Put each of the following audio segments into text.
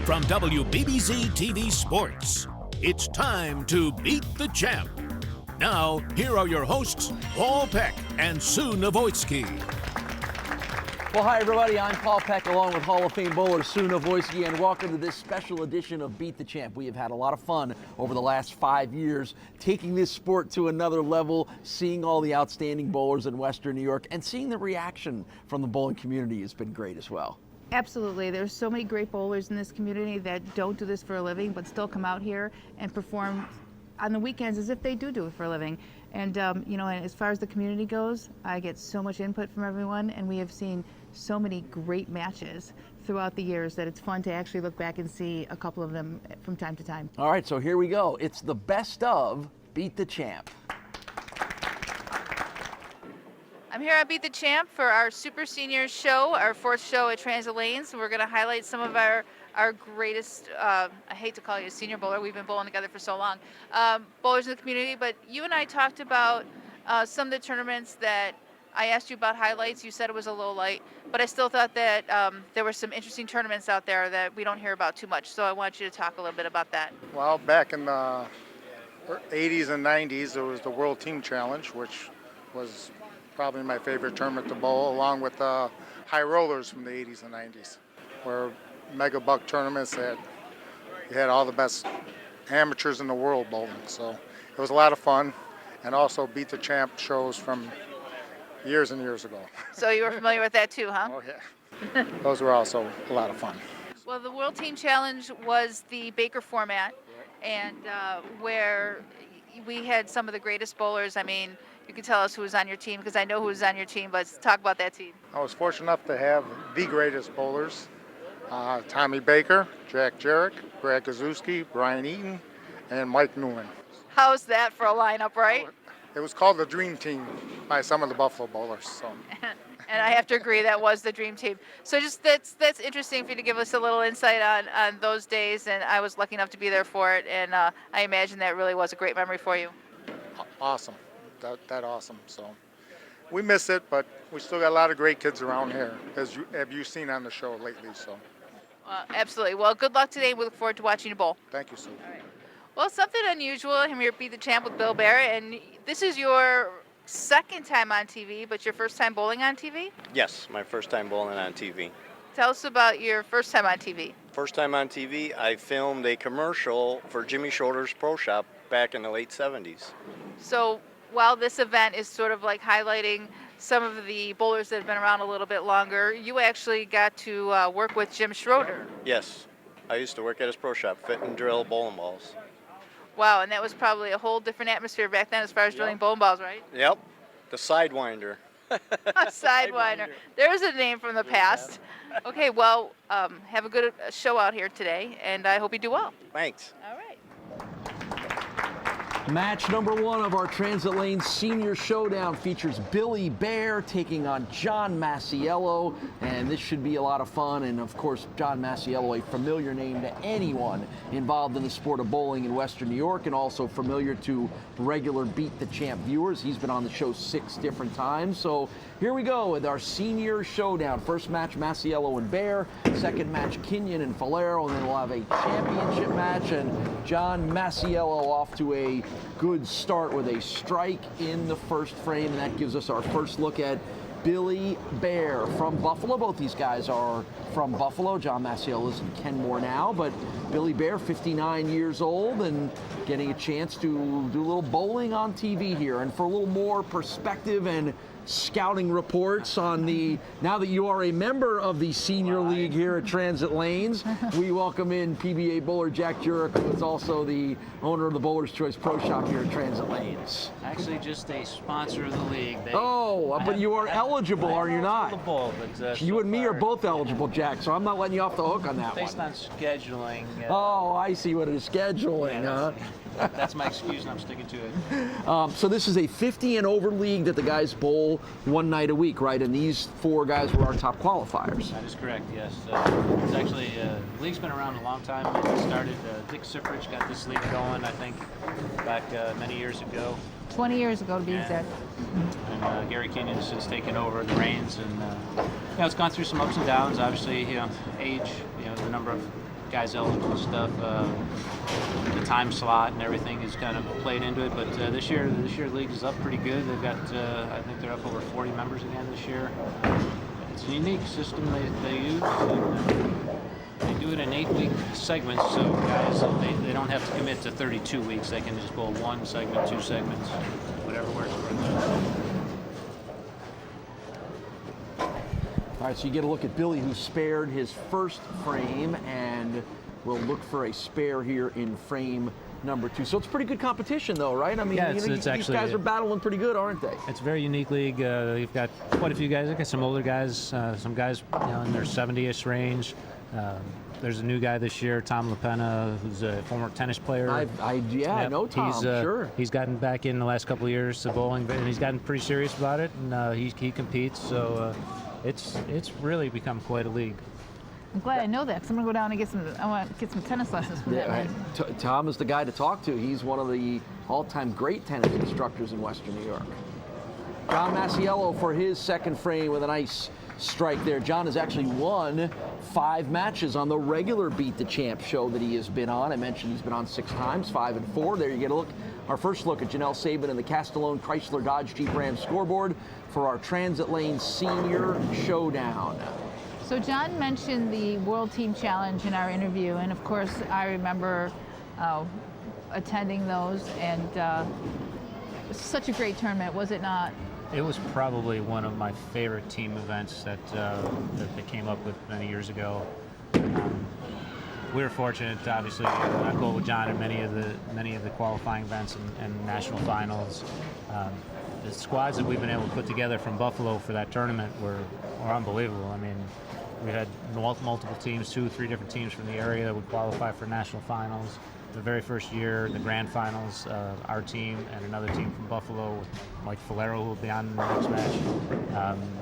From WBBZ-TV Sports, it's time to beat the champ. Now, here are your hosts, Paul Peck and Sue Novoitsky. Well, hi, everybody. I'm Paul Peck, along with Hall of Fame bowler Sue Novoitsky, and welcome to this special edition of Beat the Champ. We have had a lot of fun over the last 5 years, taking this sport to another level, seeing all the outstanding bowlers in Western New York, and seeing the reaction from the bowling community has been great as well. Absolutely. There's so many great bowlers in this community that don't do this for a living, but still come out here and perform on the weekends as if they do it for a living. And, and as far as the community goes, I get so much input from everyone, and we have seen so many great matches throughout the years that it's fun to actually look back and see a couple of them from time to time. All right, so here we go. It's the best of Beat the Champ. I'm here at Beat the Champ for our Super Seniors show, our fourth show at Transit Lanes. We're going to highlight some of our greatest, I hate to call you a senior bowler, we've been bowling together for so long, bowlers in the community. But you and I talked about some of the tournaments that I asked you about highlights. You said it was a little light, but I still thought that there were some interesting tournaments out there that we don't hear about too much. So I want you to talk a little bit about that. Well, back in the 80s and 90s, there was the World Team Challenge, which was probably my favorite tournament to bowl, along with high rollers from the 80s and 90s, where mega buck tournaments that you had all the best amateurs in the world bowling. So it was a lot of fun, and also Beat the Champ shows from years and years ago. So you were familiar with that too, huh? Oh yeah, those were also a lot of fun. Well, the World Team Challenge was the Baker format, and where we had some of the greatest bowlers. I mean, you can tell us who was on your team, because I know who was on your team, but talk about that team. I was fortunate enough to have the greatest bowlers, Tommy Baker, Jack Jarrett, Brad Kaczewski, Brian Eaton, and Mike Newman. How's that for a lineup, right? It was called the Dream Team by some of the Buffalo bowlers. So. And I have to agree, that was the dream team. So just that's interesting for you to give us a little insight on those days, and I was lucky enough to be there for it, and I imagine that really was a great memory for you. Awesome, that awesome. So we miss it, but we still got a lot of great kids around here, as you've seen on the show lately. So. Absolutely. Well, good luck today. We look forward to watching you bowl. Thank you, Sue. All right. Well, something unusual. I'm here to Beat the Champ with Bill Baer, and this is your second time on TV, but your first time bowling on TV? Yes, my first time bowling on TV. Tell us about your first time on TV. First time on TV, I filmed a commercial for Jimmy Schroeder's Pro Shop back in the late 70s. So while this event is sort of like highlighting some of the bowlers that have been around a little bit longer, you actually got to work with Jim Schroeder. Yes, I used to work at his Pro Shop, fit and drill bowling balls. Wow, and that was probably a whole different atmosphere back then as far as drilling bowling balls, right? Yep, the Sidewinder. Sidewinder. There's a name from the past. Okay, well, have a good show out here today, and I hope you do well. Thanks. All right. Match number one of our Transit Lane Senior Showdown features Billy Baer taking on John Masiello, and this should be a lot of fun. And of course, John Masiello, a familiar name to anyone involved in the sport of bowling in Western New York, and also familiar to regular Beat the Champ viewers. He's been on the show 6 different times. So here we go with our Senior Showdown. First match, Masiello and Baer. Second match, Kinyon and Falero, and then we'll have a championship match, and John Masiello off to a good start with a strike in the first frame, and that gives us our first look at Billy Baer from Buffalo. Both these guys are from Buffalo. John Masiello is in Kenmore now, but Billy Baer, 59 years old, and getting a chance to do a little bowling on TV here. And for a little more perspective and scouting reports on the, now that you are a member of the Senior League here at Transit Lanes, we welcome in PBA bowler Jack Jurek, who is also the owner of the Bowler's Choice Pro Shop here at Transit Lanes. Actually, just a sponsor of the league. But you are eligible, are you not? Eligible, but, you and me are both eligible, Jack, so I'm not letting you off the hook on that one. Based on scheduling. Oh, I see what it is, scheduling, huh? That's my excuse, and I'm sticking to it. So this is a 50 and over league that the guys bowl one night a week, right? And these 4 guys were our top qualifiers. That is correct, yes. It's actually, the league's been around a long time. It started, Dick Sifrich got this league going, I think, back many years ago. 20 years ago, to be exact. And Gary Kenyon has since taken over the reins, and it's gone through some ups and downs. Obviously, age, the number of guys eligible and stuff. The time slot and everything is kind of played into it. But this year the league is up pretty good. They've got I think they're up over 40 members again this year. It's a unique system they use. They do it in 8-week segments, so guys they don't have to commit to 32 weeks. They can just bowl 1 segment, 2 segments, whatever works for them. All right, so you get a look at Billy, who spared his first frame, and will look for a spare here in frame number 2. So it's pretty good competition, though, right? I mean, yeah, these guys are battling pretty good, aren't they? It's a very unique league. You've got quite a few guys. I've got some older guys, some guys in their 70-ish range. There's a new guy this year, Tom LaPena, who's a former tennis player. I know Tom, sure. He's gotten back in the last couple of years to bowling, and he's gotten pretty serious about it, and he competes, so it's really become quite a league. I'm glad I know that, because I'm going to go down and I want to get some tennis lessons from that man. Tom is the guy to talk to. He's one of the all-time great tennis instructors in Western New York. John Masiello for his second frame with a nice strike there. John has actually won 5 matches on the regular Beat the Champ show that he has been on. I mentioned he's been on 6 times, 5 and 4. There you get a look. Our first look at Janelle Sabin and the Castellone Chrysler Dodge Jeep Ram scoreboard for our Transit Lane Senior Showdown. So John mentioned the World Team Challenge in our interview, and of course I remember attending those, and it was such a great tournament, was it not? It was probably one of my favorite team events that they came up with many years ago. We were fortunate to obviously go with John in many of the qualifying events and national finals. The squads that we've been able to put together from Buffalo for that tournament were unbelievable. I mean, we had multiple teams, 2 or 3 different teams from the area that would qualify for national finals. The very first year, the grand finals, our team and another team from Buffalo, like Falero, who will be on the next match,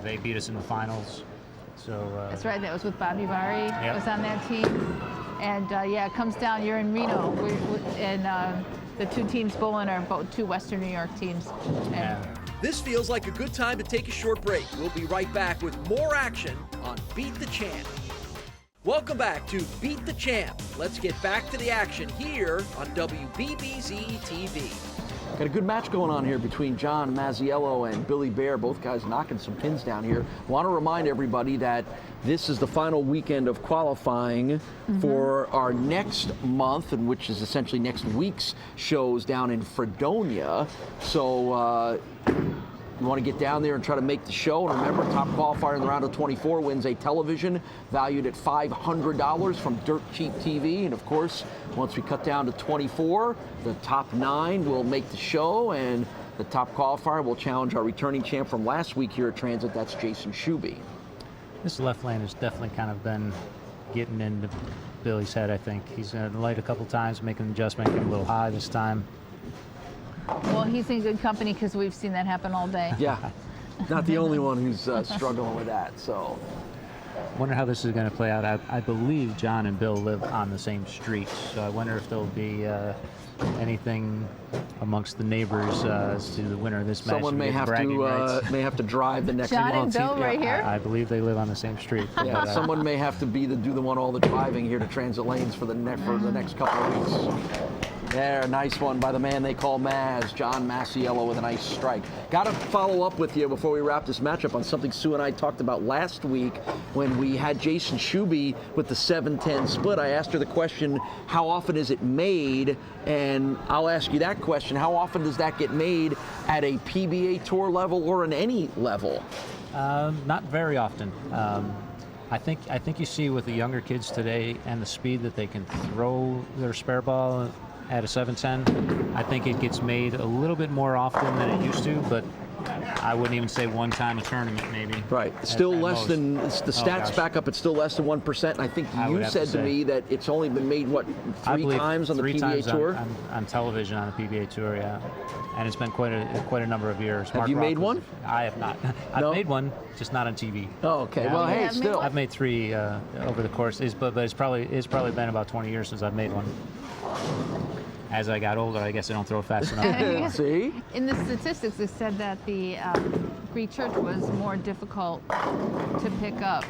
they beat us in the finals. So that's right. That was with Bobby Baer. Yep. Was on that team. And yeah, it comes down. You're in Reno, and the 2 teams bowling are both 2 Western New York teams. Yeah. This feels like a good time to take a short break. We'll be right back with more action on Beat the Champ. Welcome back to Beat the Champ. Let's get back to the action here on WBBZ-TV. Got a good match going on here between John Masiello and Billy Baer, both guys knocking some pins down here. Want to remind everybody that this is the final weekend of qualifying for our next month, and which is essentially next week's shows down in Fredonia. So you want to get down there and try to make the show. And remember, top qualifier in the round of 24 wins a television valued at $500 from Dirt Cheap TV. And of course, once we cut down to 24, the top 9 will make the show, and the top qualifier will challenge our returning champ from last week here at Transit. That's Jason Shuby. This left lane has definitely kind of been getting into Billy's head, I think. He's going to light a couple times, making an adjustment, getting a little high this time. Well, he's in good company because we've seen that happen all day. Yeah, not the only one who's struggling with that. So, wonder how this is going to play out. I believe John and Bill live on the same street, so I wonder if there'll be anything amongst the neighbors as to the winner of this match. Someone may have to drive the next John one. and Bill right here? I believe they live on the same street. Yeah, someone may have to do the one all the driving here to Transit Lanes for the next couple of weeks. There, nice one by the man they call Maz, John Masiello, with a nice strike. Got to follow up with you before we wrap this matchup on something Sue and I talked about last week when we had Jason Shuby with the 7-10 split. I asked her the question, how often is it made? And I'll ask you that question. How often does that get made at a PBA Tour level or in any level? Not very often. I think you see with the younger kids today and the speed that they can throw their spare ball at a 7-10, I think it gets made a little bit more often than it used to, but I wouldn't even say one time a tournament maybe. Right. Still less than, the stats back up, it's still less than 1%. And I think you said to me that it's only been made, what, 3 times on the PBA Tour? On television on the PBA Tour, yeah. And it's been quite a number of years. Have you made one? I have not. I've made one, just not on TV. Oh, okay. Yeah, well, hey, still. I've made 3 over the course, but it's probably been about 20 years since I've made one. As I got older, I guess I don't throw fast enough. See? In the statistics, it said that the Greek church was more difficult to pick up.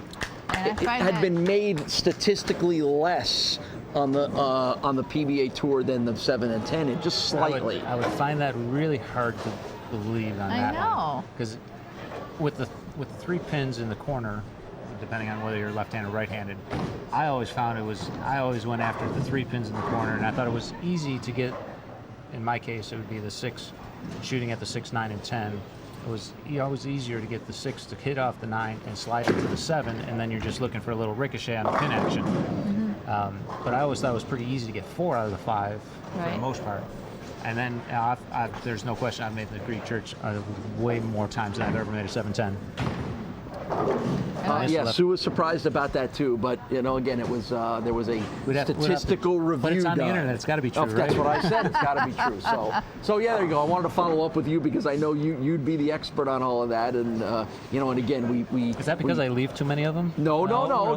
And I find had that- been made statistically less on the PBA Tour than the 7 and 10, and just slightly. I would find that really hard to believe on I that know. because with the 3 pins in the corner, depending on whether you're left-handed or right-handed, I always went after the 3 pins in the corner, and I thought it was easy to get. In my case, it would be the 6, shooting at the 6, 9, and 10. It was always easier to get the 6 to hit off the 9 and slide into the 7, and then you're just looking for a little ricochet on the pin action. But I always thought it was pretty easy to get 4 out of the 5 for the Right. most part. And then there's no question I've made the Greek Church way more times than I've ever made a 7-10. Yeah, Sue was surprised about that too, but again, it was there was a statistical review. But it's on the done. internet. It's got to be true, right? That's what I said. It's got to be true. So yeah, there you go. I wanted to follow up with you because I know you'd be the expert on all of that, and and again, we. Is that because I leave too many of them? No.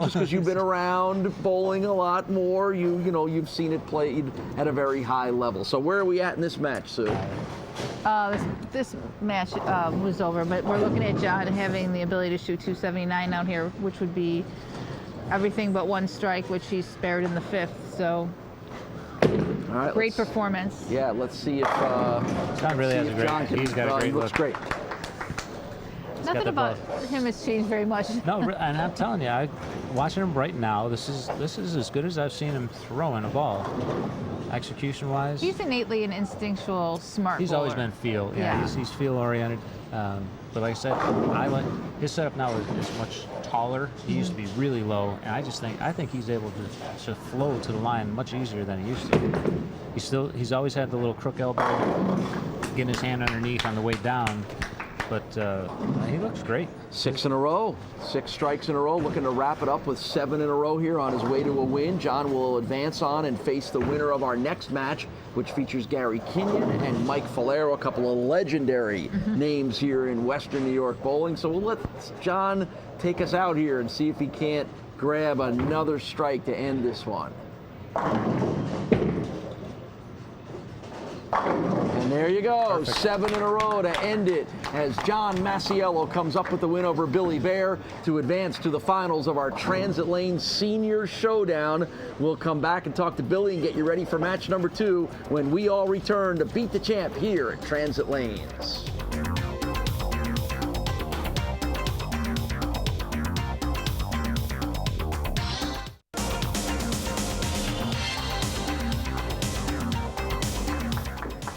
Just because you've been around bowling a lot more, you've seen it played at a very high level. So where are we at in this match, Sue? This match was over, but we're looking at John having the ability to shoot 279 down here, which would be everything but 1 strike, which he spared in the 5th. So All right, great performance. Yeah, let's see if John really has a great. John can, He's got a he great looks look. great. Nothing the about him has changed very much. No, and I'm telling you, watching him right now, this is as good as I've seen him throwing a ball. Execution-wise, He's innately an instinctual, smart he's bowler. always been feel. Yeah. He's feel-oriented. But like I said, his setup now is much taller. He used to be really low, and I think he's able to flow to the line much easier than he used to. He's always had the little crook elbow, getting his hand underneath on the way down. But he looks great. 6 in a row, 6 strikes in a row, looking to wrap it up with 7 in a row here on his way to a win. John will advance on and face the winner of our next match, which features Gary Kinyon and Mike Falero, a couple of legendary names here in Western New York bowling. So we'll let John take us out here and see if he can't grab another strike to end this one. And there you go, Perfect. 7 in a row to end it as John Masiello comes up with the win over Billy Baer to advance to the finals of our Transit Lane Senior Showdown. We'll come back and talk to Billy and get you ready for match number 2 when we all return to Beat the Champ here at Transit Lanes.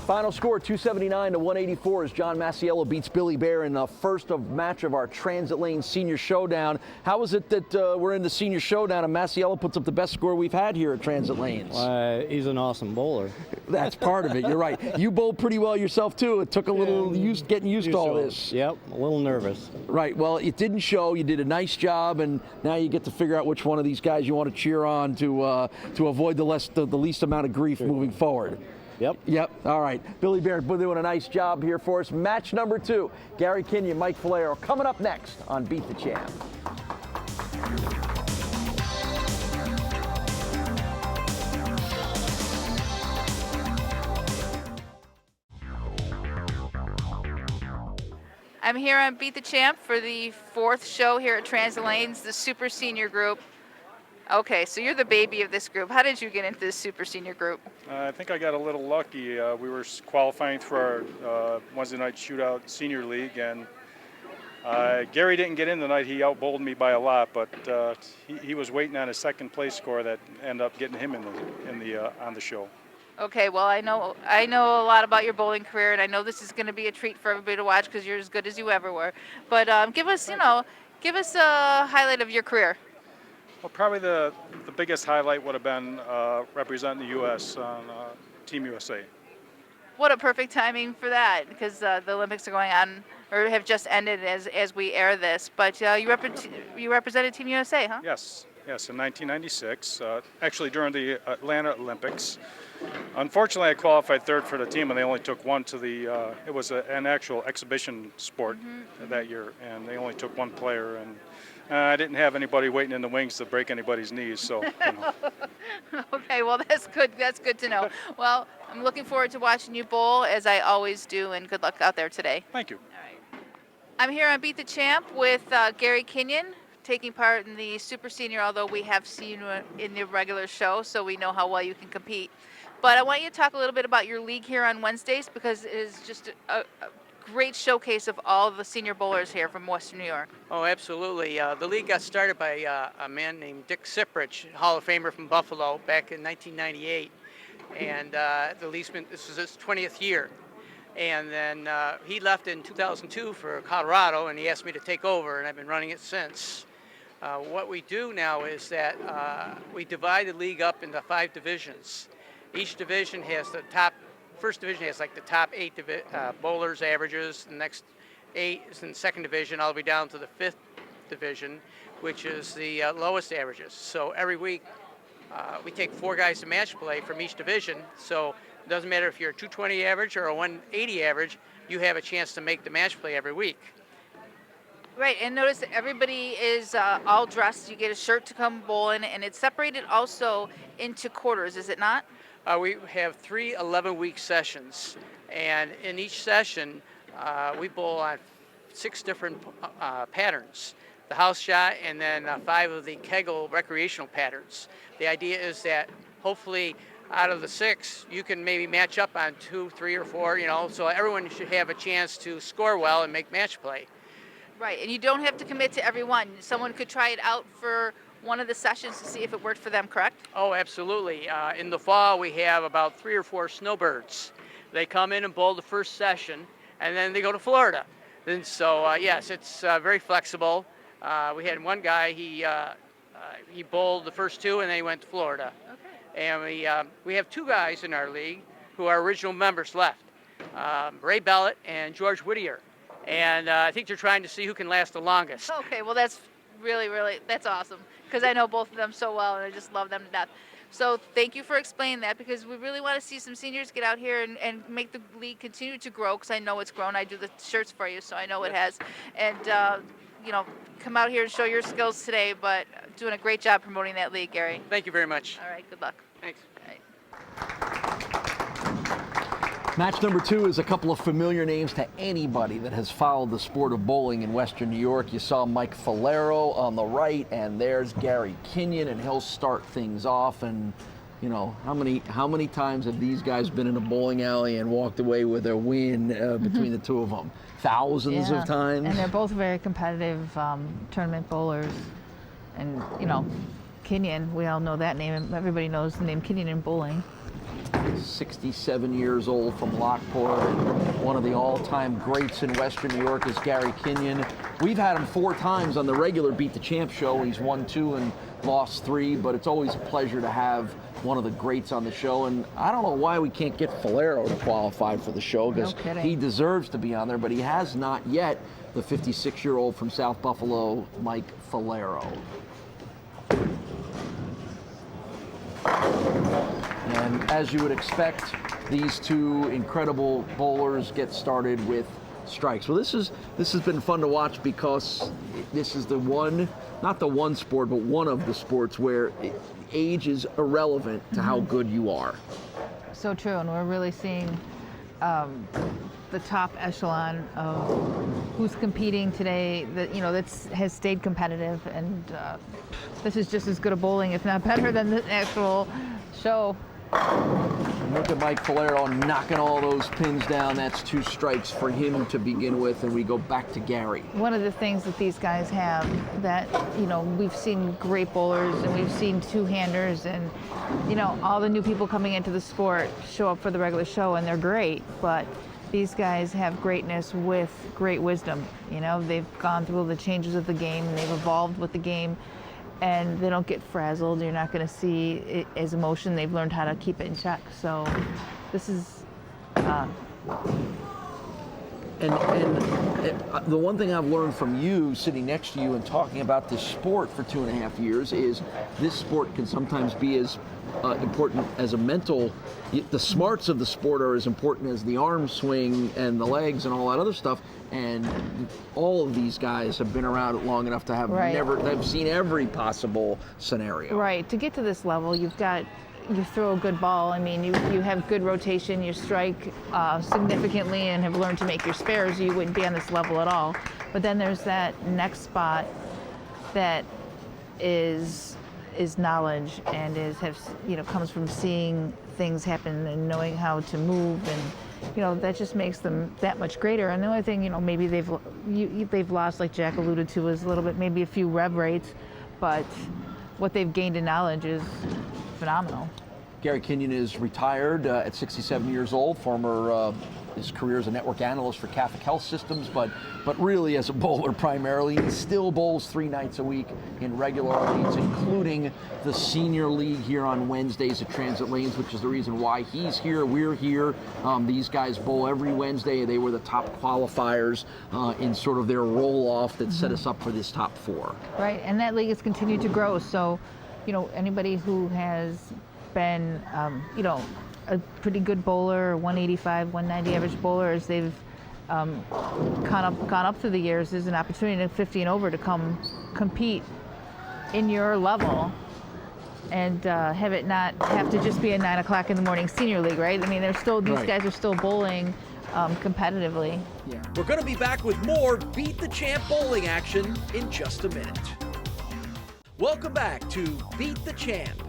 Final score 279 to 184 as John Masiello beats Billy Baer in the first match of our Transit Lane Senior Showdown. How is it that we're in the Senior Showdown and Masiello puts up the best score we've had here at Transit Lanes? He's an awesome bowler. That's part of it. You're right. You bowled pretty well yourself too. It took a little getting used to all this. Yep, a little nervous. Right. Well, it didn't show. You did a nice job, and now you get to figure out which one of these guys you want to cheer on to avoid the least amount of grief moving forward. Yep. All right. Billy Baer doing a nice job here for us. Match number 2. Gary Kinyon, Mike Falero coming up next on Beat the Champ. I'm here on Beat the Champ for the 4th show here at Transit Lanes, the Super Senior Group. Okay, so you're the baby of this group. How did you get into this Super Senior Group? I think I got a little lucky. We were qualifying for our Wednesday night shootout senior league, and Gary didn't get in tonight. He outbowled me by a lot, but he was waiting on a second place score that ended up getting him on the show. Okay, well, I know a lot about your bowling career, and I know this is going to be a treat for everybody to watch because you're as good as you ever were. But give us a highlight of your career. Well, probably the biggest highlight would have been representing the U.S. on Team USA. What a perfect timing for that, because the Olympics are going on, or have just ended as we air this. But you represented Team USA, huh? Yes, in 1996, actually during the Atlanta Olympics. Unfortunately, I qualified 3rd for the team, and they only took 1 to the. It was an actual exhibition sport that year, and they only took 1 player, and I didn't have anybody waiting in the wings to break anybody's knees. So. Okay, well that's good. That's good to know. Well, I'm looking forward to watching you bowl as I always do, and good luck out there today. Thank you. All right. I'm here on Beat the Champ with Gary Kinyon, taking part in the Super Senior, although we have seen you in the regular show, so we know how well you can compete. But I want you to talk a little bit about your league here on Wednesdays, because it is just a great showcase of all the senior bowlers here from Western New York. Oh, absolutely. The league got started by a man named Dick Siprich, Hall of Famer from Buffalo, back in 1998. And the league's been, this is his 20th year. And then he left in 2002 for Colorado, and he asked me to take over, and I've been running it since. What we do now is that we divide the league up into 5 divisions. Each division has first division has like the top 8 bowlers averages. The next 8 is in the second division, all the way down to the 5th division, which is the lowest averages. So every week we take 4 guys to match play from each division. So it doesn't matter if you're a 220 average or a 180 average, you have a chance to make the match play every week. Right, and notice that everybody is all dressed. You get a shirt to come bowling, and it's separated also into quarters, is it not? We have 3 11-week sessions, and in each session, we bowl on 6 different patterns. The house shot, and then 5 of the Kegel recreational patterns. The idea is that hopefully out of the 6, you can maybe match up on 2, 3, or 4, so everyone should have a chance to score well and make match play. Right, and you don't have to commit to every one. Someone could try it out for one of the sessions to see if it worked for them, correct? Oh, absolutely. In the fall, we have about 3 or 4 snowbirds. They come in and bowl the first session, and then they go to Florida. And so, yes, it's very flexible. We had one guy, he bowled the first 2, and then he went to Florida. Okay. And we have 2 guys in our league who are original members left, Ray Bellett and George Whittier. And I think they're trying to see who can last the longest. Okay, well, that's really, that's awesome, because I know both of them so well, and I just love them to death. So thank you for explaining that, because we really want to see some seniors get out here and make the league continue to grow, because I know it's grown. I do the shirts for you, so I know it has. And, come out here and show your skills today, but doing a great job promoting that league, Gary. Thank you very much. All right, good luck. Thanks. All right. Match number 2 is a couple of familiar names to anybody that has followed the sport of bowling in Western New York. You saw Mike Falero on the right, and there's Gary Kinyon, and he'll start things off. And how many times have these guys been in a bowling alley and walked away with a win between the 2 of them? Thousands of times. And they're both very competitive tournament bowlers. And Kenyon, we all know that name. Everybody knows the name Kenyon in bowling. 67 years old from Lockport, and one of the all-time greats in Western New York is Gary Kinyon. We've had him 4 times on the regular Beat the Champ show. He's won 2 and lost 3, but it's always a pleasure to have one of the greats on the show. And I don't know why we can't get Falero to qualify for the show, because he deserves to be on there, but he has not yet. The 56-year-old from South Buffalo, Mike Falero. And as you would expect, these 2 incredible bowlers get started with strikes. Well, this has been fun to watch, because this is not the one sport, but one of the sports where age is irrelevant to how good you are. So true, and we're really seeing the top echelon of who's competing today. That has stayed competitive, and this is just as good a bowling, if not better, than the actual show. Look at Mike Falero knocking all those pins down. That's 2 strikes for him to begin with, and we go back to Gary. One of the things that these guys have that, we've seen great bowlers, and we've seen 2-handers, and, all the new people coming into the sport show up for the regular show, and they're great, but these guys have greatness with great wisdom. They've gone through the changes of the game, and they've evolved with the game, and they don't get frazzled. You're not going to see it as emotion. They've learned how to keep it in check. So this is And the one thing I've learned from you, sitting next to you and talking about this sport for 2.5 years, is this sport can sometimes be as important as a mental. The smarts of the sport are as important as the arm swing and the legs and all that other stuff. And all of these guys have been around long enough to have they've seen every possible scenario. Right. To get to this level, you throw a good ball. I mean, you have good rotation, you strike significantly and have learned to make your spares. You wouldn't be on this level at all. But then there's that next spot that is knowledge and comes from seeing things happen and knowing how to move, and that just makes them that much greater. And the only thing maybe they've lost, like Jack alluded to, is a little bit, maybe a few rev rates, but what they've gained in knowledge is phenomenal. Gary Kinyon is retired at 67 years old, his career as a network analyst for Catholic Health Systems, but really as a bowler primarily. He still bowls 3 nights a week in regular leagues, including the senior league here on Wednesdays at Transit Lanes, which is the reason why he's here, we're here. These guys bowl every Wednesday. They were the top qualifiers in sort of their roll-off that set us up for this top 4. Right, and that league has continued to grow, so anybody who has been a pretty good bowler, 185, 190 average bowler, as they've gone up through the years, there's an opportunity at 50 and over to come compete in your level and have it not have to just be a 9 o'clock in the morning senior league, right? I mean, these guys are still bowling competitively. Yeah. We're going to be back with more Beat the Champ bowling action in just a minute. Welcome back to Beat the Champ.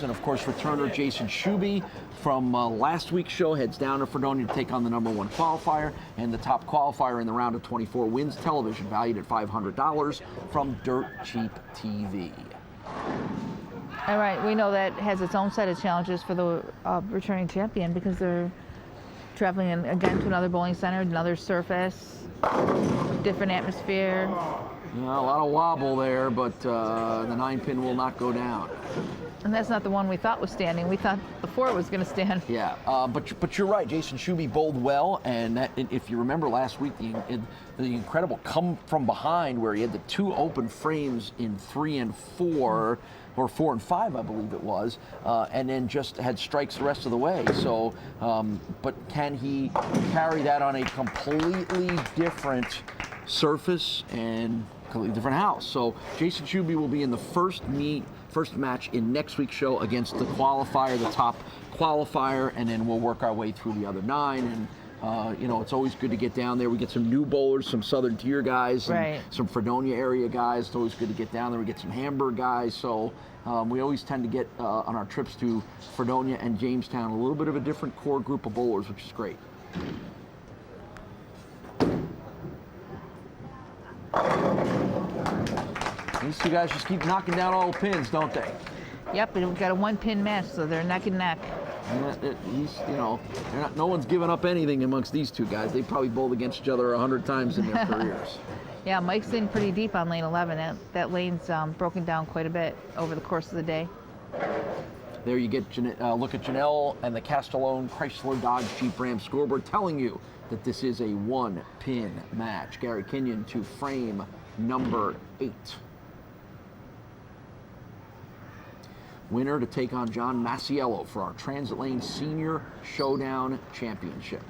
And of course, returner Jason Shuby from last week's show heads down to Fredonia to take on the number 1 qualifier, and the top qualifier in the round of 24 wins television valued at $500 from Dirt Cheap TV. All right, we know that has its own set of challenges for the returning champion, because they're traveling again to another bowling center, another surface, different atmosphere. Yeah, a lot of wobble there, but the 9-pin will not go down. And that's not the one we thought was standing. We thought the 4 was going to stand. Yeah, but you're right. Jason Shuby bowled well, and if you remember last week, the incredible come from behind where he had the 2 open frames in 3 and 4, or 4 and 5, I believe it was, and then just had strikes the rest of the way. So, but can he carry that on a completely different surface and completely different house? So Jason Shuby will be in the first match in next week's show against the qualifier, the top qualifier, and then we'll work our way through the other 9. And it's always good to get down there. We get some new bowlers, some Southern Tier guys, and some Fredonia area guys. It's always good to get down there. We get some Hamburg guys. So we always tend to get on our trips to Fredonia and Jamestown a little bit of a different core group of bowlers, which is great. These 2 guys just keep knocking down all the pins, don't they? Yep, and we've got a 1-pin match, so they're neck and neck. No one's given up anything amongst these 2 guys. They probably bowled against each other 100 times in their careers. Yeah, Mike's in pretty deep on lane 11. That lane's broken down quite a bit over the course of the day. There you get look at Janelle and the Castellone Chrysler Dodge Jeep Ram scoreboard telling you that this is a 1-pin match. Gary Kenyon to frame number 8. Winner to take on John Masiello for our Transit Lane Senior Showdown Championship.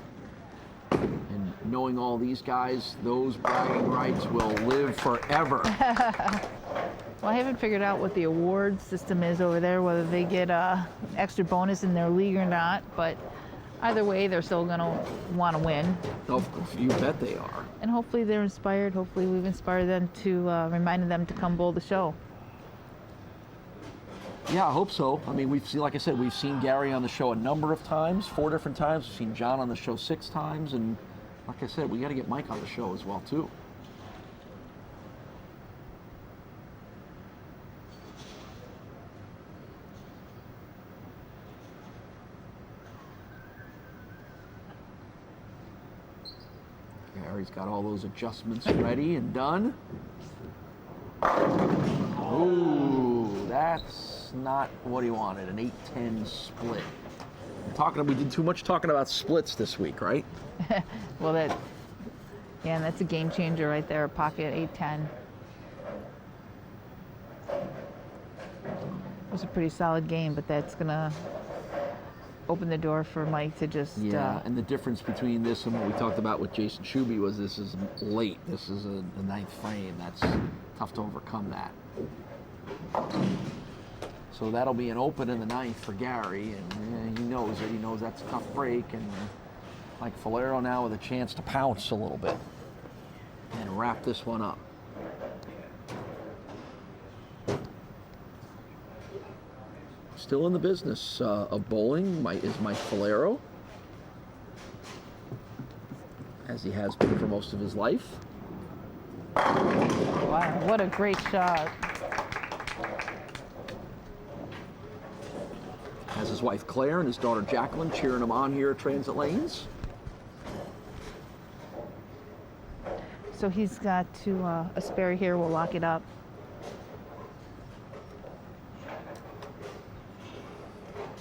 And knowing all these guys, those bragging rights will live forever. Well, I haven't figured out what the award system is over there, whether they get extra bonus in their league or not, but either way, they're still going to want to win. Oh, you bet they are. And hopefully they're inspired. Hopefully we've inspired them to, reminded them to come bowl the show. Yeah, I hope so. I mean, we've seen, like I said, we've seen Gary on the show a number of times, 4 different times. We've seen John on the show 6 times, and like I said, we got to get Mike on the show as well, too. Gary's got all those adjustments ready and done. Ooh, that's not what he wanted, an 8-10 split. We did too much talking about splits this week, right? Well, and that's a game changer right there, pocket 8-10. It was a pretty solid game, but that's going to open the door for Mike to just... Yeah, and the difference between this and what we talked about with Jason Shuby was this is late. This is the 9th frame. That's tough to overcome that. So that'll be an open in the 9th for Gary, and he knows it. He knows that's a tough break, and like Falero now with a chance to pounce a little bit and wrap this one up. still in the business of bowling is Mike Falero, as he has been for most of his life. Wow, what a great shot. Has his wife Claire and his daughter Jacqueline cheering him on here at Transit Lanes. So he's got to a spare here. We'll lock it up.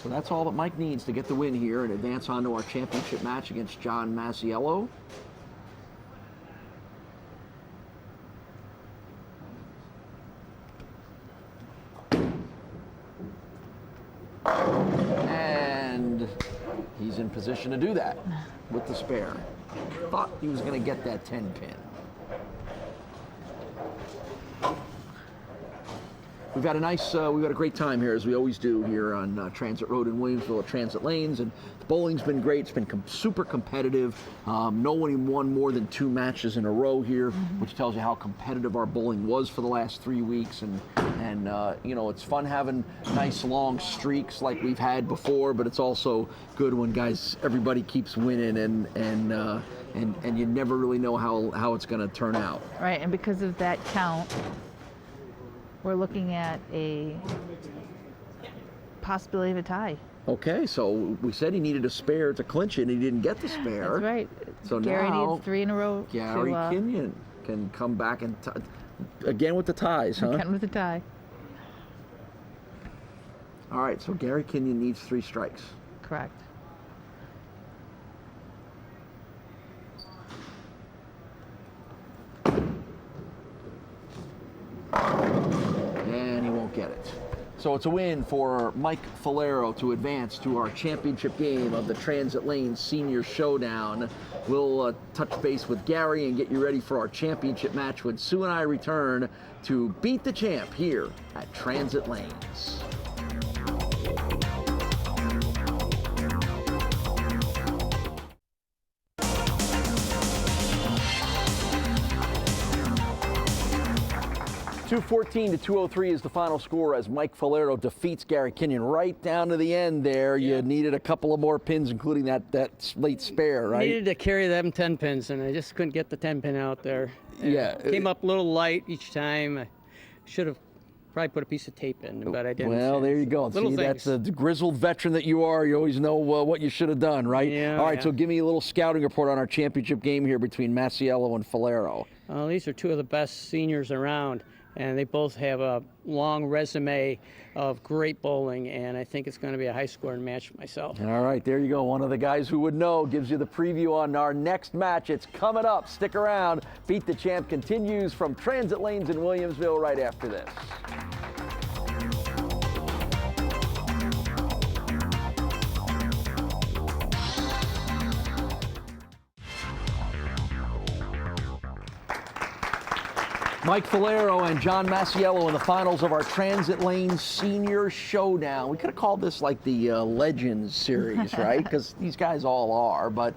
So that's all that Mike needs to get the win here and advance on to our championship match against John Masiello. And he's in position to do that with the spare. Thought he was going to get that 10 pin. We've had a great time here, as we always do here on Transit Road in Williamsville at Transit Lanes, and the bowling's been great. It's been super competitive. No one won more than 2 matches in a row here, which tells you how competitive our bowling was for the last 3 weeks. And you know, it's fun having nice long streaks like we've had before, but it's also good when everybody keeps winning, and you never really know how it's going to turn out. Right, and because of that count, we're looking at a possibility of a tie. Okay, so we said he needed a spare to clinch it, and he didn't get the spare. That's right. So Gary now needs 3 in a row. Gary Kinyon can come back and again with the ties, huh? Again with the tie. All right, so Gary Kinyon needs 3 strikes. Correct. And he won't get it. So it's a win for Mike Falero to advance to our championship game of the Transit Lanes Senior Showdown. We'll touch base with Gary and get you ready for our championship match when Sue and I return to Beat the Champ here at Transit Lanes. 214 to 203 is the final score as Mike Falero defeats Gary Kenyon right down to the end there. You needed a couple of more pins, including that late spare, right? Needed to carry them 10 pins, and I just couldn't get the 10 pin out there. Came up a little light each time. I should have probably put a piece of tape in, but I didn't. Well, there you go. See, that's the grizzled veteran that you are. You always know what you should have done, right? Yeah, all right, so give me a little scouting report on our championship game here between Masiello and Falero. Well, these are 2 of the best seniors around, and they both have a long resume of great bowling, and I think it's going to be a high-scoring match for myself. All right, there you go. One of the guys who would know gives you the preview on our next match. It's coming up. Stick around. Beat the Champ continues from Transit Lanes in Williamsville right after this. Mike Falero and John Masiello in the finals of our Transit Lanes Senior Showdown. We could have called this like the Legends series, right? Because these guys all are, but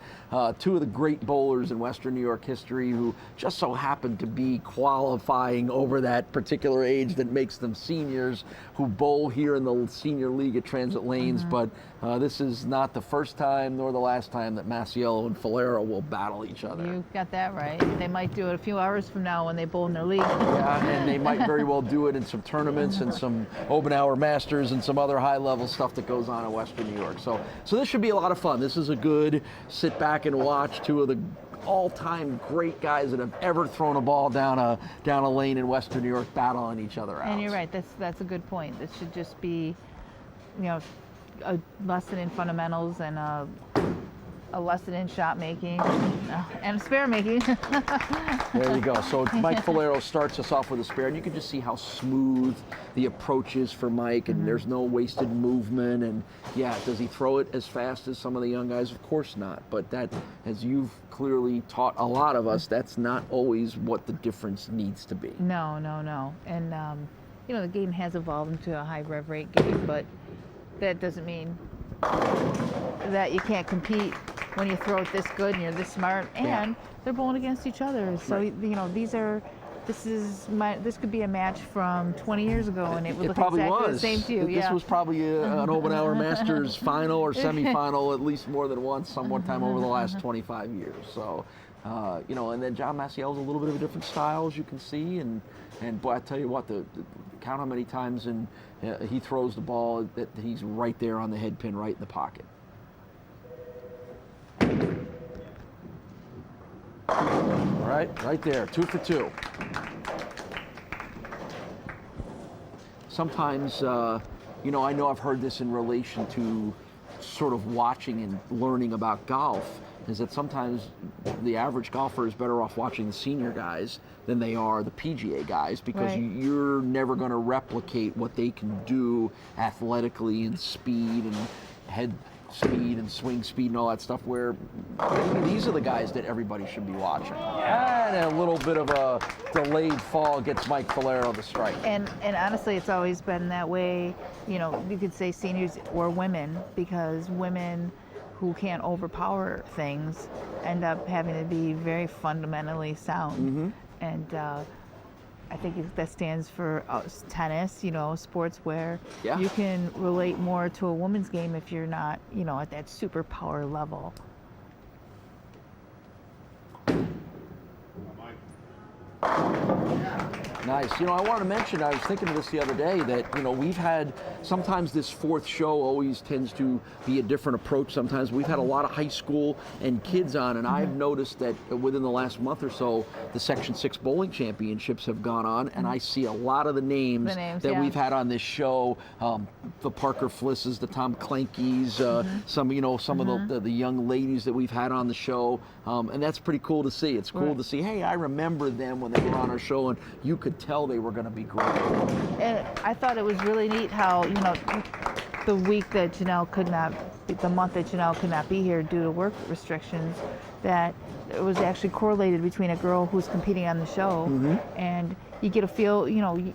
2 of the great bowlers in Western New York history who just so happened to be qualifying over that particular age that makes them seniors, who bowl here in the Senior League at Transit Lanes. But this is not the first time nor the last time that Masiello and Falero will battle each other. You got that right. They might do it a few hours from now when they bowl in their league. Yeah, and they might very well do it in some tournaments and some Open-Hour Masters and some other high-level stuff that goes on in Western New York. So this should be a lot of fun. This is a good sit back and watch 2 of the all-time great guys that have ever thrown a ball down a lane in Western New York battling each other out. And you're right. That's a good point. This should just be, you know, a lesson in fundamentals and a lesson in shot making and spare making. There you go. So Mike Falero starts us off with a spare, and you can just see how smooth the approach is for Mike, and there's no wasted movement. And yeah, does he throw it as fast as some of the young guys? Of course not. But that, as you've clearly taught a lot of us, that's not always what the difference needs to be. No. And you know, the game has evolved into a high rev rate game, but that doesn't mean that you can't compete when you throw it this good and you're this smart, and they're bowling against each other. So you know, these are this could be a match from 20 years ago, and it would look probably exactly was. the same to you. This was probably an Oberauer Masters final or semifinal at least more than once, one time over the last 25 years. So, and then John Masiello's a little bit of a different style, as you can see, and boy, I tell you what, count how many times he throws the ball that he's right there on the head pin, right in the pocket. All right there, 2 for 2. Sometimes, I know I've heard this in relation to sort of watching and learning about golf, is that sometimes the average golfer is better off watching the senior guys than they are the PGA guys, because you're never going to replicate what they can do athletically and speed and head speed and swing speed and all that stuff, where maybe these are the guys that everybody should be watching. And a little bit of a delayed fall gets Mike Falero the strike. And honestly, it's always been that way. You could say seniors or women, because women who can't overpower things end up having to be very fundamentally sound. And I think that stands for tennis, sports where you can relate more to a woman's game if you're not, at that superpower level. Nice. I wanted to mention, I was thinking of this the other day, that, we've had, sometimes this fourth show always tends to be a different approach sometimes. We've had a lot of high school and kids on, and I've noticed that within the last month or so, the Section 6 bowling championships have gone on, and I see a lot of the names that we've had on this show, the Parker Flisses, the Tom Clankys, some of the young ladies that we've had on the show, and that's pretty cool to see. It's cool to see, hey, I remember them when they were on our show, and you could tell they were going to be great. And I thought it was really neat how, the week that Janelle the month that Janelle could not be here due to work restrictions, that it was actually correlated between a girl who's competing on the show, and you get a feel,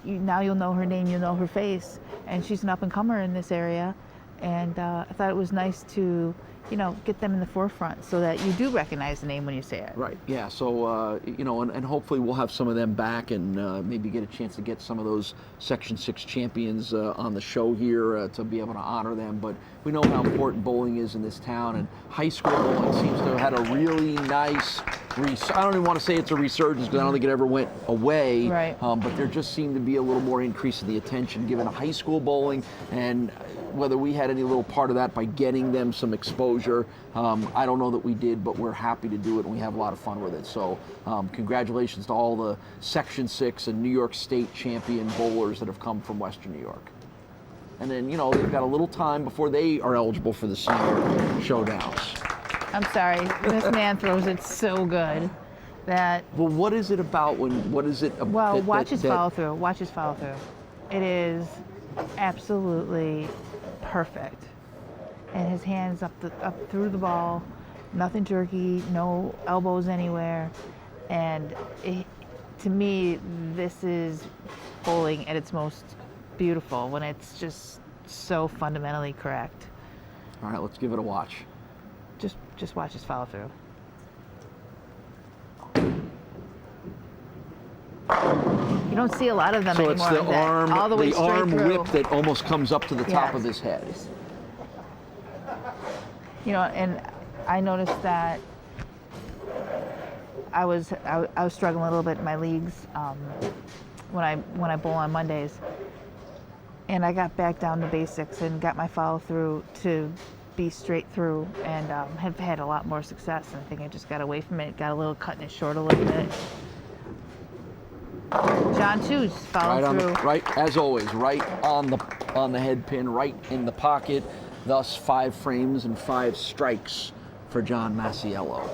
now you'll know her name, you'll know her face, and she's an up-and-comer in this area, and I thought it was nice to get them in the forefront so that you do recognize the name when you say it. Right, yeah, so, and hopefully we'll have some of them back and maybe get a chance to get some of those Section 6 champions on the show here to be able to honor them. But we know how important bowling is in this town, and high school bowling seems to have had a really nice, I don't even want to say it's a resurgence because I don't think it ever went away, but there just seemed to be a little more increase in the attention given high school bowling, and whether we had any little part of that by getting them some exposure, I don't know that we did, but we're happy to do it, and we have a lot of fun with it. So congratulations to all the Section 6 and New York State champion bowlers that have come from Western New York. And then, they've got a little time before they are eligible for the senior showdowns. I'm sorry, this man throws it so good that... Well, what is it about what is it... Well, watch his follow through. Watch his follow through. It is absolutely perfect. And his hands up through the ball, nothing jerky, no elbows anywhere. And to me, this is bowling at its most beautiful, when it's just so fundamentally correct. All right, let's give it a watch. Just watch his follow through. You don't see a lot of them anymore. So it's the arm, all the way the arm through. whip that almost comes up to the top of his head. And I noticed that I was struggling a little bit in my leagues when I bowl on Mondays, and I got back down to basics and got my follow through to be straight through, and have had a lot more success. And I think I just got away from it, got a little cutting it short a little bit. John too followed through. Right, as always, right on the head pin, right in the pocket. Thus 5 frames and 5 strikes for John Masiello.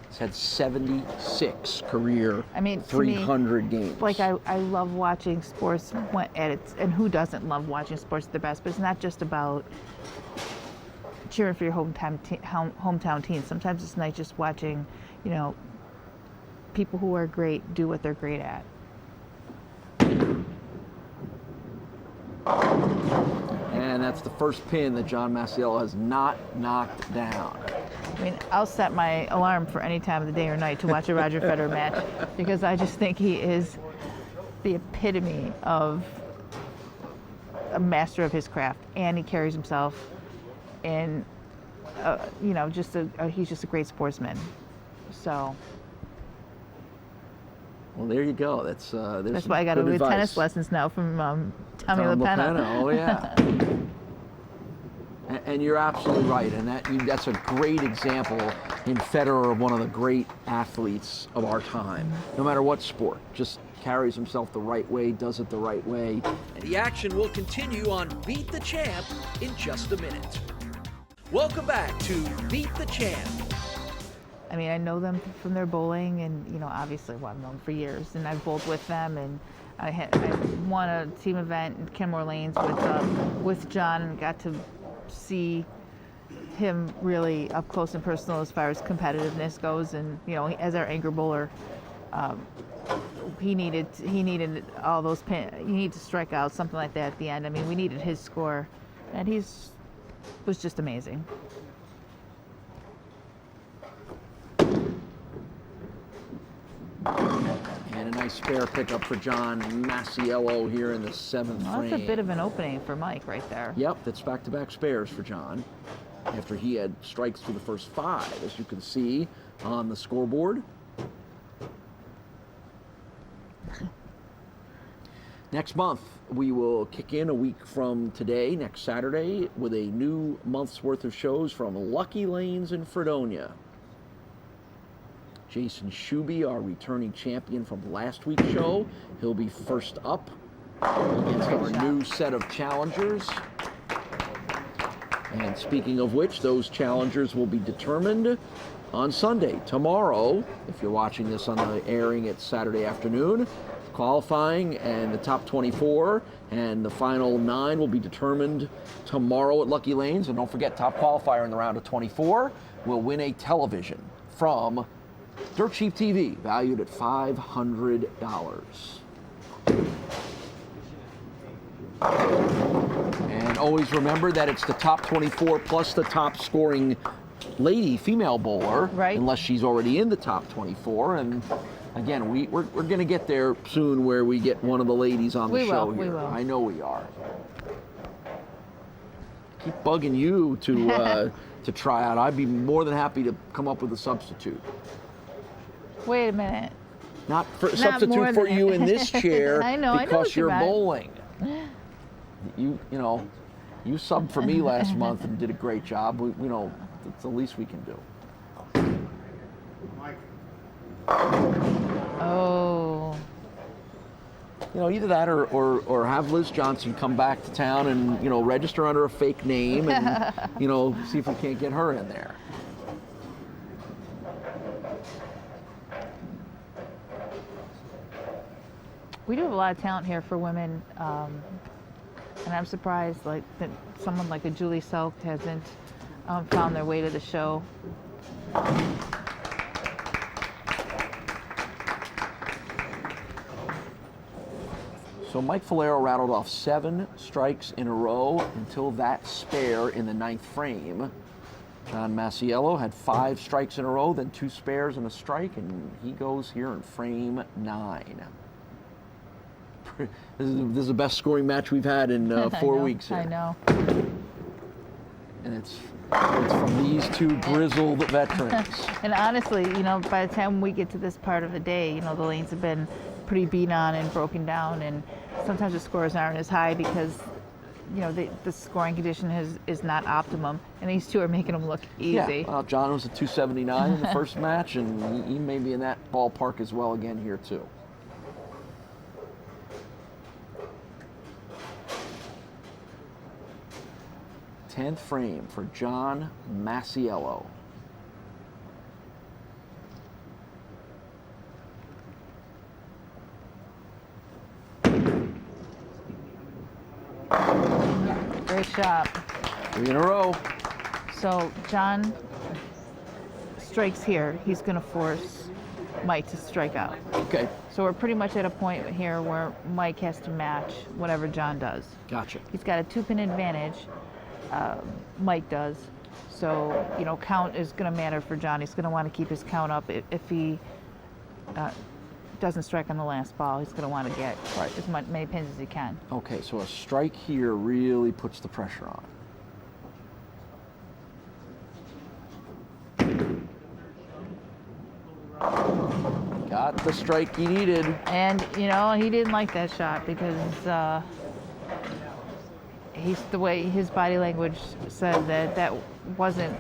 He's had 76 career 300 games. Like I love watching sports and who doesn't love watching sports at their best? But it's not just about cheering for your hometown team. Sometimes it's nice just watching, people who are great do what they're great at. And that's the first pin that John Masiello has not knocked down. I mean, I'll set my alarm for any time of the day or night to watch a Roger Federer match because I just think he is the epitome of a master of his craft, and he carries himself in, he's just a great sportsman. So. Well, there you go. That's why I got to do tennis lessons now from Tommy LaPenna. Oh yeah. And you're absolutely right, and that's a great example in Federer of one of the great athletes of our time. No matter what sport, just carries himself the right way, does it the right way. And the action will continue on Beat the Champ in just a minute. Welcome back to Beat the Champ. I mean, I know them from their bowling, and obviously, I've known them for years, and I've bowled with them, and I won a team event in Kenmore Lanes with John, and got to see him really up close and personal as far as competitiveness goes, and as our anchor bowler, he needed all those you need to strike out something like that at the end. I mean, we needed his score, and was just amazing. And a nice spare pickup for John Masiello here in the 7th frame. That's a bit of an opening for Mike right there. Yep, that's back-to-back spares for John after he had strikes through the first 5, as you can see on the scoreboard. Next month, we will kick in a week from today, next Saturday, with a new month's worth of shows from Lucky Lanes in Fredonia. Jason Shuby, our returning champion from last week's show, he'll be first up against our new set of challengers. And speaking of which, those challengers will be determined on Sunday, tomorrow. If you're watching this on the airing, it's Saturday afternoon. Qualifying and the top 24 and the final 9 will be determined tomorrow at Lucky Lanes. And don't forget, top qualifier in the round of 24 will win a television from Dirt Cheap TV, valued at $500. And always remember that it's the top 24 plus the top scoring female bowler, right, unless she's already in the top 24. And again, we're going to get there soon where we get one of the ladies on the show here. We will. I know we are. Keep bugging you to try out. I'd be more than happy to come up with a substitute. Wait a minute. Not substitute for you in this chair. I know because you're about. bowling. You subbed for me last month and did a great job. It's the least we can do. Oh. Either that or have Liz Johnson come back to town and register under a fake name and see if we can't get her in there. We do have a lot of talent here for women, and I'm surprised that someone like a Julie Selk hasn't found their way to the show. So Mike Falero rattled off 7 strikes in a row until that spare in the 9th frame. John Masiello had 5 strikes in a row, then 2 spares and a strike, and he goes here in frame 9. This is the best scoring match we've had in 4 weeks here. I know. And it's from these 2 grizzled veterans. And honestly, by the time we get to this part of the day, the lanes have been pretty beat on and broken down, and sometimes the scores aren't as high because the scoring condition is not optimum, and these 2 are making them look easy. Yeah, well, John was at 279 in the first match, and he may be in that ballpark as well again here too. Tenth frame for John Masiello. Great shot. 3 in a row. So John strikes here. He's going to force Mike to strike out. Okay. So we're pretty much at a point here where Mike has to match whatever John does. Gotcha. He's got a 2-pin advantage. Mike does. So, you know, count is going to matter for John. He's going to want to keep his count up. If he doesn't strike on the last ball, he's going to want to get as many pins as he can. Okay, so a strike here really puts the pressure on. Got the strike he needed. And, you know, he didn't like that shot because the way his body language said that wasn't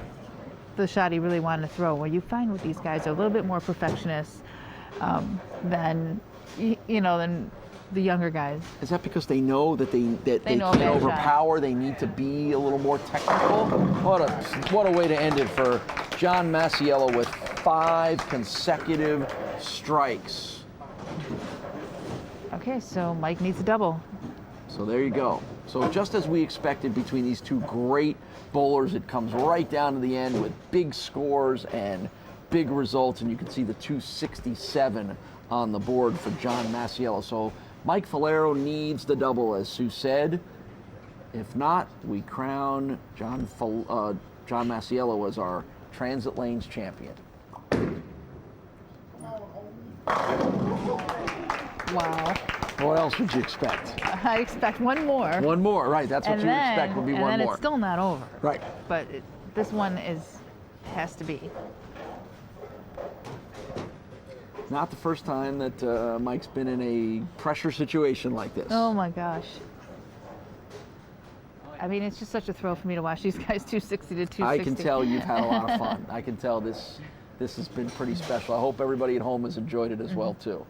the shot he really wanted to throw. Well, you find with these guys, they're a little bit more perfectionists than the younger guys. Is that because they know that they can't overpower? They need to be a little more technical. What a way to end it for John Masiello with 5 consecutive strikes. Okay, so Mike needs a double. So there you go. So just as we expected between these two great bowlers, it comes right down to the end with big scores and big results, and you can see the 267 on the board for John Masiello. So Mike Falero needs the double, as Sue said. If not, we crown John Masiello as our Transit Lanes champion. Wow. What else would you expect? I expect one more. One more, right. That's what you would expect would be one more. And then it's still not over. Right. But this one has to be. Not the first time that Mike's been in a pressure situation like this. Oh my gosh. I mean, it's just such a thrill for me to watch these guys 260 to 260. I can tell you've had a lot of fun. I can tell this has been pretty special. I hope everybody at home has enjoyed it as well too.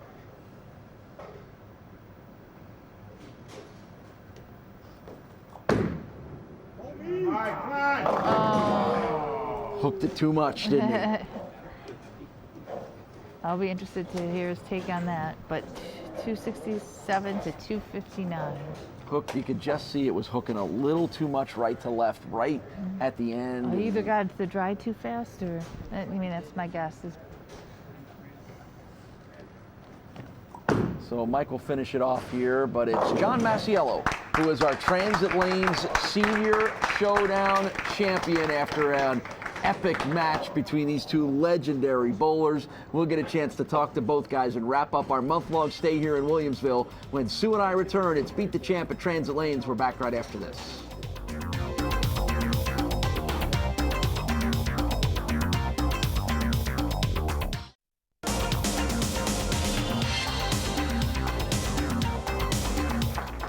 Oh. Hooked it too much, didn't he? I'll be interested to hear his take on that, but 267 to 259. Hook, you could just see it was hooking a little too much right to left, right at the end. He either got the dry too fast, or I mean, that's my guess. So Mike will finish it off here, but it's John Masiello, who is our Transit Lanes Senior Showdown champion after an epic match between these two legendary bowlers. We'll get a chance to talk to both guys and wrap up our month-long stay here in Williamsville. When Sue and I return, it's Beat the Champ at Transit Lanes. We're back right after this.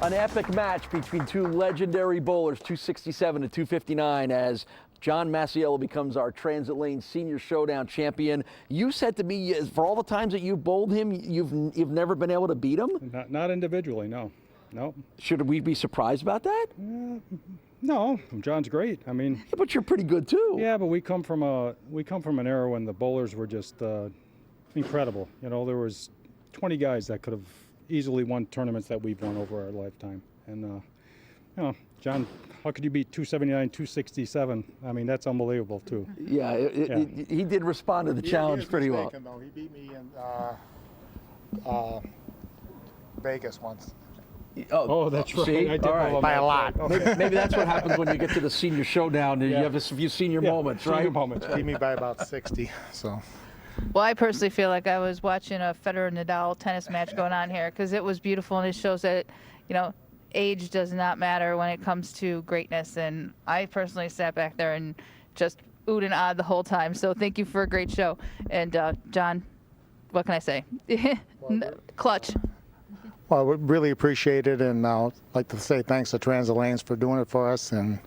An epic match between two legendary bowlers, 267 to 259, as John Masiello becomes our Transit Lane Senior Showdown champion. You said to me, for all the times that you've bowled him, you've never been able to beat him? Not individually, no. Should we be surprised about that? No, John's great. I mean, yeah, but you're pretty good too. Yeah, but we come from an era when the bowlers were just incredible. You know, there was 20 guys that could have easily won tournaments that we've won over our lifetime. And you know, John, how could you beat 279, 267? I mean, that's unbelievable too. Yeah, he did respond to the challenge pretty well. Though. He beat me in Vegas once. Oh, that's right. See? I did by a lot. Maybe that's what happens when you get to the Senior Showdown and you have a few senior moments, right? Senior moments. Beat me by about 60. So. Well, I personally feel like I was watching a Federer-Nadal tennis match going on here because it was beautiful, and it shows that, you know, age does not matter when it comes to greatness. And I personally sat back there and just oohed and ahed the whole time. So thank you for a great show. And John, what can I say? Clutch. Well, we really appreciate it, and I'd like to say thanks to Transit Lanes for doing it for us, and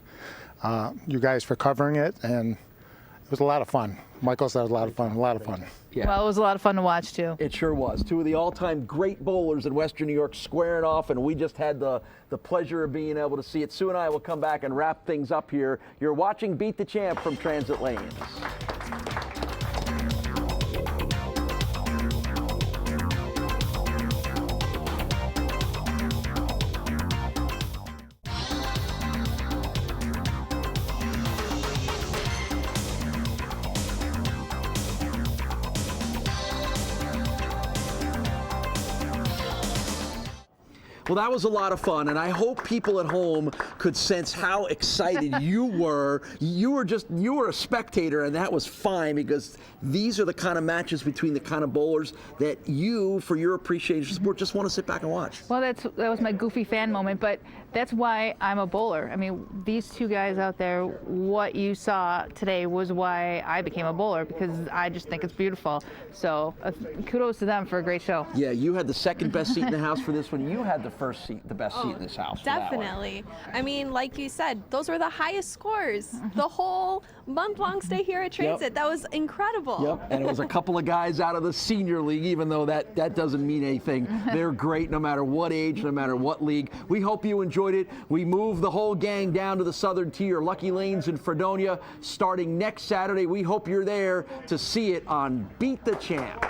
you guys for covering it, and it was a lot of fun. Michael said it was a lot of fun. Yeah. Well, it was a lot of fun to watch, too. It sure was. Two of the all-time great bowlers in Western New York squaring off, and we just had the pleasure of being able to see it. Sue and I will come back and wrap things up here. You're watching Beat the Champ from Transit Lanes. Well, that was a lot of fun, and I hope people at home could sense how excited you were. You were a spectator, and that was fine, because these are the kind of matches between the kind of bowlers that you, for your appreciation of sport, just want to sit back and watch. Well, that was my goofy fan moment, but that's why I'm a bowler. I mean, these two guys out there, what you saw today was why I became a bowler, because I just think it's beautiful. So kudos to them for a great show. Yeah, you had the second best seat in the house for this one. You had the first seat, the best seat in this house. Definitely. I mean, like you said, those were the highest scores the whole month-long stay here at Transit. That was incredible. Yep, and it was a couple of guys out of the senior league, even though that doesn't mean anything. They're great no matter what age, no matter what league. We hope you enjoyed it. We moved the whole gang down to the Southern Tee, or Lucky Lanes in Fredonia, starting next Saturday. We hope you're there to see it on Beat the Champ.